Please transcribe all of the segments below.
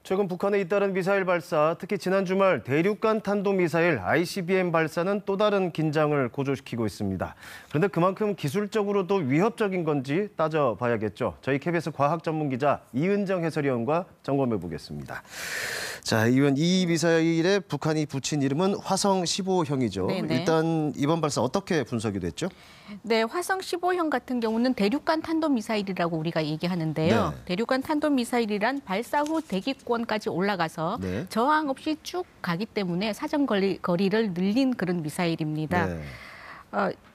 최근 북한의 잇따른 미사일 발사, 특히 지난 주말 대륙간 탄도미사일 ICBM 발사는 또 다른 긴장을 고조시키고 있습니다. 그런데 그만큼 기술적으로도 위협적인 건지 따져봐야겠죠. 저희 KBS 과학 전문 기자 이은정 해설위원과 점검해 보겠습니다. 자, 이원 이 미사일에 북한이 붙인 이름은 화성 15형이죠. 네네. 일단 이번 발사 어떻게 분석이 됐죠? 네, 화성 15형 같은 경우는 대륙간 탄도미사일이라고 우리가 얘기하는데요. 네. 대륙간 탄도미사일이란 발사 후 대기권까지 올라가서 네. 저항 없이 쭉 가기 때문에 사정거리를 늘린 그런 미사일입니다. 네.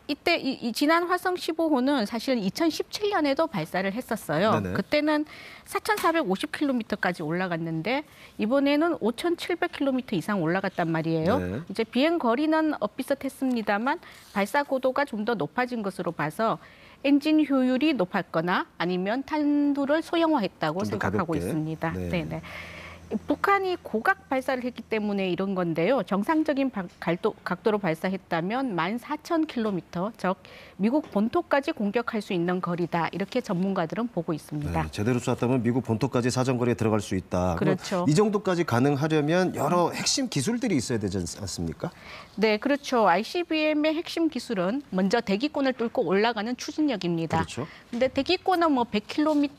이때 지난 화성 15호는 사실 2017년에도 발사를 했었어요. 네네. 그때는 4,450km까지 올라갔는데 이번에는 5,700km 이상 올라갔단 말이에요. 네. 이제 비행 거리는 엇비슷했습니다만 발사 고도가 좀 더 높아진 것으로 봐서 엔진 효율이 높았거나 아니면 탄두를 소형화했다고 좀 더 생각하고 가볍게. 있습니다. 네. 네네. 북한이 고각 발사를 했기 때문에 이런 건데요. 정상적인 각도로 발사했다면 14,000km, 즉 미국 본토까지 공격할 수 있는 거리다. 이렇게 전문가들은 보고 있습니다. 네, 제대로 쐈다면 미국 본토까지 사정거리에 들어갈 수 있다. 그렇죠. 이 정도까지 가능하려면 여러 핵심 기술들이 있어야 되지 않습니까? 네, 그렇죠. ICBM의 핵심 기술은 먼저 대기권을 뚫고 올라가는 추진력입니다. 그렇죠. 근데 대기권은 뭐 100km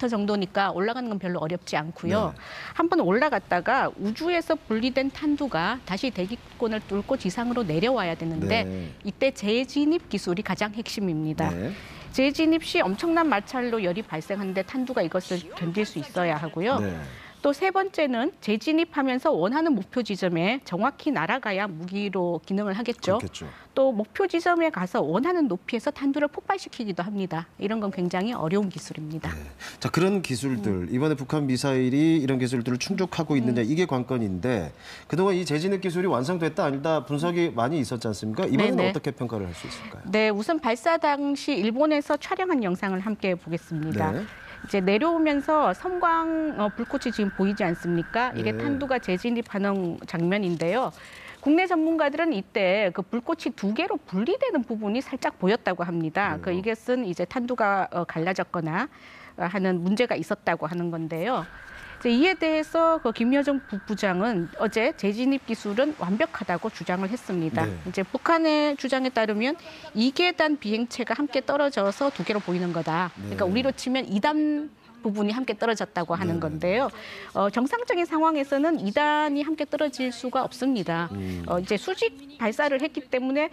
정도니까 올라가는 건 별로 어렵지 않고요. 네. 한번 올라갔다가 우주에서 분리된 탄두가 다시 대기권을 뚫고 지상으로 내려와야 되는데 네. 이때 재진입 기술이 가장 핵심입니다. 네. 재진입 시 엄청난 마찰로 열이 발생하는데 탄두가 이것을 견딜 수 있어야 하고요. 네. 또 세 번째는 재진입하면서 원하는 목표 지점에 정확히 날아가야 무기로 기능을 하겠죠. 그렇겠죠. 또 목표 지점에 가서 원하는 높이에서 탄두를 폭발시키기도 합니다. 이런 건 굉장히 어려운 기술입니다. 네. 자, 그런 기술들, 이번에 북한 미사일이 이런 기술들을 충족하고 있느냐, 이게 관건인데 그동안 이 재진입 기술이 완성됐다 아니다 분석이 많이 있었지 않습니까? 이번에는 네네. 어떻게 평가를 할 수 있을까요? 네, 우선 발사 당시 일본에서 촬영한 영상을 함께 보겠습니다. 네. 이제 내려오면서 섬광 불꽃이 지금 보이지 않습니까? 이게 네. 탄두가 재진입하는 장면인데요. 국내 전문가들은 이때 그 불꽃이 두 개로 분리되는 부분이 살짝 보였다고 합니다. 그래요? 이것은 이제 탄두가 갈라졌거나 하는 문제가 있었다고 하는 건데요. 이에 대해서 김여정 부부장은 어제 재진입 기술은 완벽하다고 주장을 했습니다. 네. 이제 북한의 주장에 따르면 2계단 비행체가 함께 떨어져서 두 개로 보이는 거다. 그러니까 네. 우리로 치면 2단 부분이 함께 떨어졌다고 하는 네. 건데요. 정상적인 상황에서는 2단이 함께 떨어질 수가 없습니다. 이제 수직 발사를 했기 때문에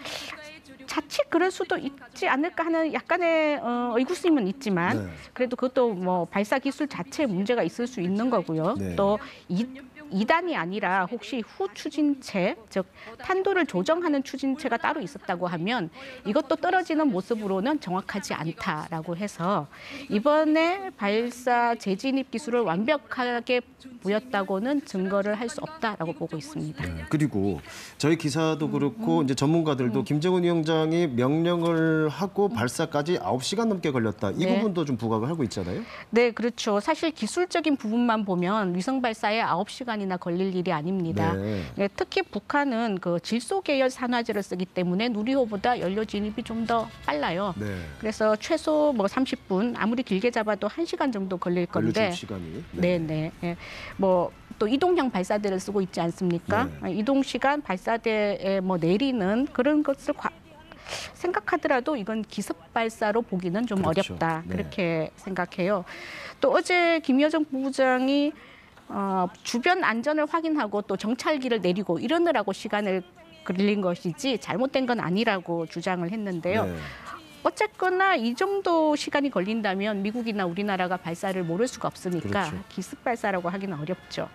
자칫 그럴 수도 있지 않을까 하는 약간의 의구심은 있지만 네. 그래도 그것도 뭐 발사 기술 자체에 문제가 있을 수 있는 거고요. 네. 또 2단이 아니라 혹시 후 추진체, 즉 탄도를 조정하는 추진체가 따로 있었다고 하면 이것도 떨어지는 모습으로는 정확하지 않다라고 해서 이번에 발사 재진입 기술을 완벽하게 보였다고는 증거를 할 수 없다라고 보고 있습니다. 네. 그리고 저희 기사도 그렇고 이제 전문가들도 김정은 위원장이 명령을 하고 발사까지 9시간 넘게 걸렸다. 이 네. 부분도 좀 부각을 하고 있잖아요. 네, 그렇죠. 사실 기술적인 부분만 보면 위성 발사에 9시간이나 걸릴 일이 아닙니다. 네. 네, 특히 북한은 그 질소 계열 산화제를 쓰기 때문에 누리호보다 연료 진입이 좀 더 빨라요. 네. 그래서 최소 뭐 30분, 아무리 길게 잡아도 1시간 정도 걸릴 건데. 걸려줄 시간이. 네. 뭐 또 이동형 발사대를 쓰고 있지 않습니까? 네. 이동 시간 발사대에 뭐 내리는 그런 것을 생각하더라도 이건 기습 발사로 보기는 좀 그렇죠. 어렵다. 네. 그렇게 생각해요. 또 어제 김여정 부부장이 주변 안전을 확인하고 또 정찰기를 내리고 이러느라고 시간을 걸린 것이지 잘못된 건 아니라고 주장을 했는데요. 네. 어쨌거나 이 정도 시간이 걸린다면 미국이나 우리나라가 발사를 모를 수가 없으니까 그렇죠. 기습 발사라고 하기는 어렵죠.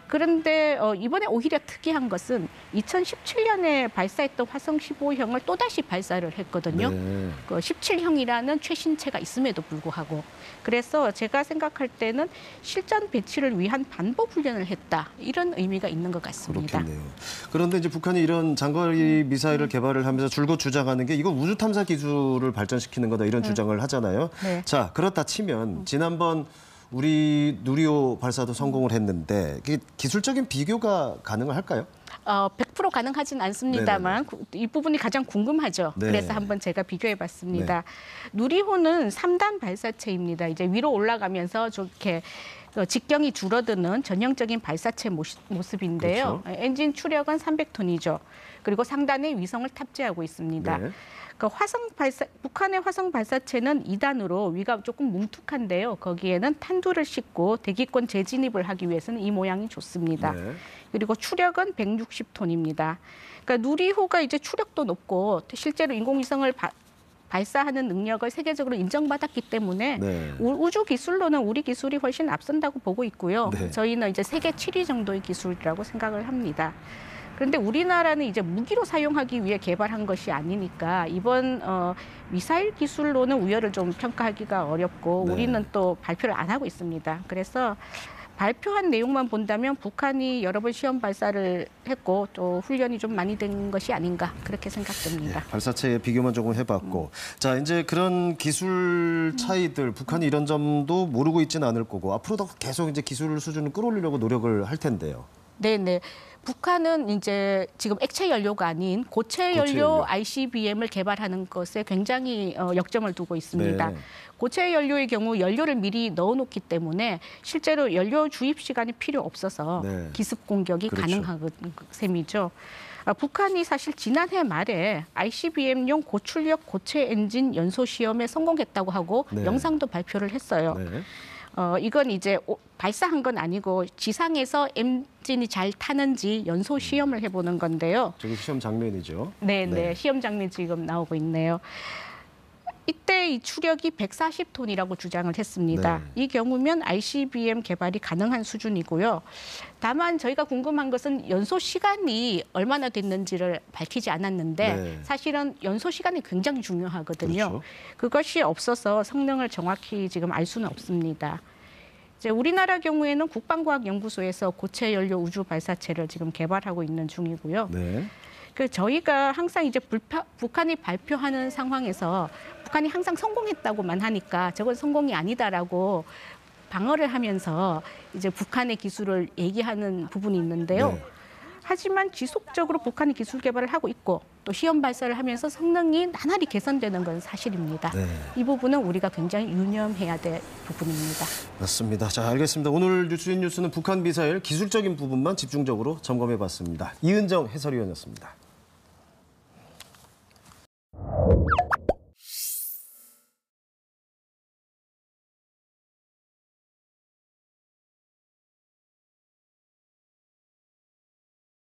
그런데 이번에 오히려 특이한 것은 2017년에 발사했던 화성 15형을 또다시 발사를 했거든요. 네. 그 17형이라는 최신체가 있음에도 불구하고. 그래서 제가 생각할 때는 실전 배치를 위한 반복 훈련을 했다. 이런 의미가 있는 것 같습니다. 그렇겠네요. 그런데 이제 북한이 이런 장거리 미사일을 개발을 하면서 줄곧 주장하는 게 이거 우주 탐사 기술을 발전시키는 거다 이런 주장을 하잖아요. 네. 자, 그렇다 치면 지난번 우리 누리호 발사도 성공을 했는데 이게 기술적인 비교가 가능할까요? 100% 가능하진 않습니다만 이 부분이 가장 궁금하죠. 네. 그래서 한번 제가 비교해봤습니다. 누리호는 3단 발사체입니다. 이제 위로 올라가면서 저렇게 직경이 줄어드는 전형적인 발사체 모습인데요. 그렇죠. 엔진 추력은 300톤이죠. 그리고 상단에 위성을 탑재하고 있습니다. 네. 북한의 화성 발사체는 2단으로 위가 조금 뭉툭한데요. 거기에는 탄두를 싣고 대기권 재진입을 하기 위해서는 이 모양이 좋습니다. 네. 그리고 추력은 160톤입니다. 그러니까 누리호가 이제 추력도 높고 실제로 인공위성을 발사하는 능력을 세계적으로 인정받았기 때문에 네. 우주 기술로는 우리 기술이 훨씬 앞선다고 보고 있고요. 네. 저희는 이제 세계 7위 정도의 기술이라고 생각을 합니다. 그런데 우리나라는 이제 무기로 사용하기 위해 개발한 것이 아니니까 이번 미사일 기술로는 우열을 좀 평가하기가 어렵고 네. 우리는 또 발표를 안 하고 있습니다. 그래서 발표한 내용만 본다면 북한이 여러 번 시험 발사를 했고 또 훈련이 좀 많이 된 것이 아닌가 그렇게 생각됩니다. 예, 발사체의 비교만 조금 해봤고 자 이제 그런 기술 차이들 북한이 이런 점도 모르고 있지는 않을 거고 앞으로도 계속 이제 기술 수준을 끌어올리려고 노력을 할 텐데요. 네네. 북한은 이제 지금 액체 연료가 아닌 고체 연료 ICBM을 개발하는 것에 굉장히 역점을 두고 있습니다. 네. 고체 연료의 경우 연료를 미리 넣어놓기 때문에 실제로 연료 주입 시간이 필요 없어서 네. 기습 공격이 그렇죠. 가능한 셈이죠. 북한이 사실 지난해 말에 ICBM용 고출력 고체 엔진 연소 시험에 성공했다고 하고 네. 영상도 발표를 했어요. 네. 이건 이제 발사한 건 아니고 지상에서 엔진이 잘 타는지 연소 시험을 해보는 건데요. 저기 시험 장면이죠. 네. 시험 장면 지금 나오고 있네요. 이때 이 추력이 140톤이라고 주장을 했습니다. 네. 이 경우면 ICBM 개발이 가능한 수준이고요. 다만 저희가 궁금한 것은 연소 시간이 얼마나 됐는지를 밝히지 않았는데 네. 사실은 연소 시간이 굉장히 중요하거든요. 그렇죠. 그것이 없어서 성능을 정확히 지금 알 수는 없습니다. 이제 우리나라 경우에는 국방과학연구소에서 고체 연료 우주 발사체를 지금 개발하고 있는 중이고요. 네. 저희가 항상 이제 북한이 발표하는 상황에서 북한이 항상 성공했다고만 하니까 저건 성공이 아니다라고 방어를 하면서 이제 북한의 기술을 얘기하는 부분이 있는데요. 네. 하지만 지속적으로 북한이 기술 개발을 하고 있고 또 시험 발사를 하면서 성능이 나날이 개선되는 건 사실입니다. 네. 이 부분은 우리가 굉장히 유념해야 될 부분입니다. 맞습니다. 자, 알겠습니다. 오늘 뉴스인 뉴스는 북한 미사일 기술적인 부분만 집중적으로 점검해봤습니다. 이은정 해설위원이었습니다.